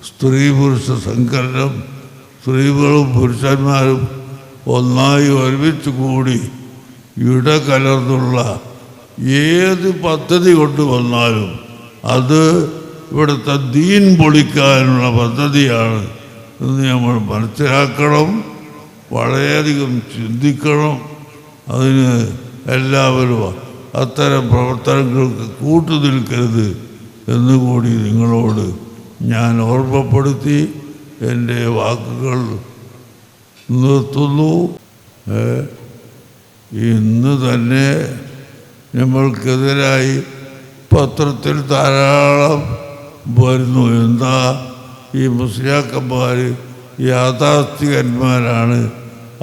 സ്ത്രീ പുരുഷ സങ്കലനം, സ്ത്രീകളും പുരുഷന്മാരും ഒന്നായി ഒരുമിച്ച് കൂടി ഇടകലർന്നുള്ള ഏത് പദ്ധതി കൊണ്ടുവന്നാലും അത് ഇവിടുത്തെ ദീൻ പൊളിക്കാനുള്ള പദ്ധതിയാണ് എന്ന് നമ്മൾ മനസ്സിലാക്കണം, വളരെയധികം ചിന്തിക്കണം. അതിന് എല്ലാവരും അത്തരം പ്രവർത്തനങ്ങൾക്ക് കൂട്ടുനിൽക്കരുത് എന്നുകൂടി നിങ്ങളോട് ഞാൻ ഓർമ്മപ്പെടുത്തി എൻ്റെ വാക്കുകൾ നിർത്തുന്നു. ഇന്ന് തന്നെ നമ്മൾക്കെതിരായി പത്രത്തിൽ ധാരാളം വരുന്നു. എന്താ ഈ മുസ്ലിയാക്കന്മാർ യാഥാസ്ഥികന്മാരാണ്,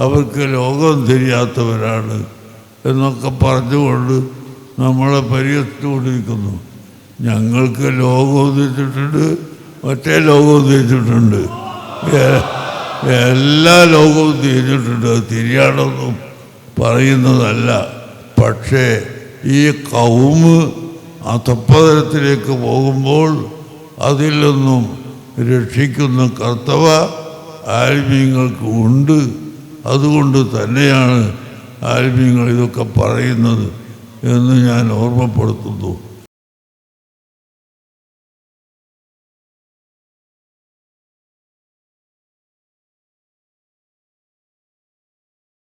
അവർക്ക് ലോകം തിരിയാത്തവരാണ് എന്നൊക്കെ പറഞ്ഞുകൊണ്ട് നമ്മളെ പരിഹസിച്ചുകൊണ്ടിരിക്കുന്നു. ഞങ്ങൾക്ക് ലോകവും തിരിച്ചിട്ടുണ്ട്, മറ്റേ ലോകവും തിരിച്ചിട്ടുണ്ട്, എല്ലാ ലോകവും തിരിഞ്ഞിട്ടുണ്ട്. അത് തിരിയാണെന്നും പറയുന്നതല്ല. പക്ഷേ ഈ കൗമ് അധപ്പതനത്തിലേക്ക് പോകുമ്പോൾ അതിൽ നിന്നും രക്ഷിക്കുന്ന കർത്തവ്യ ആലിമീങ്ങൾക്ക് ഉണ്ട്. അതുകൊണ്ട് തന്നെയാണ് ആലിമീങ്ങൾ ഇതൊക്കെ പറയുന്നത് എന്ന് ഞാൻ ഓർമ്മപ്പെടുത്തുന്നു.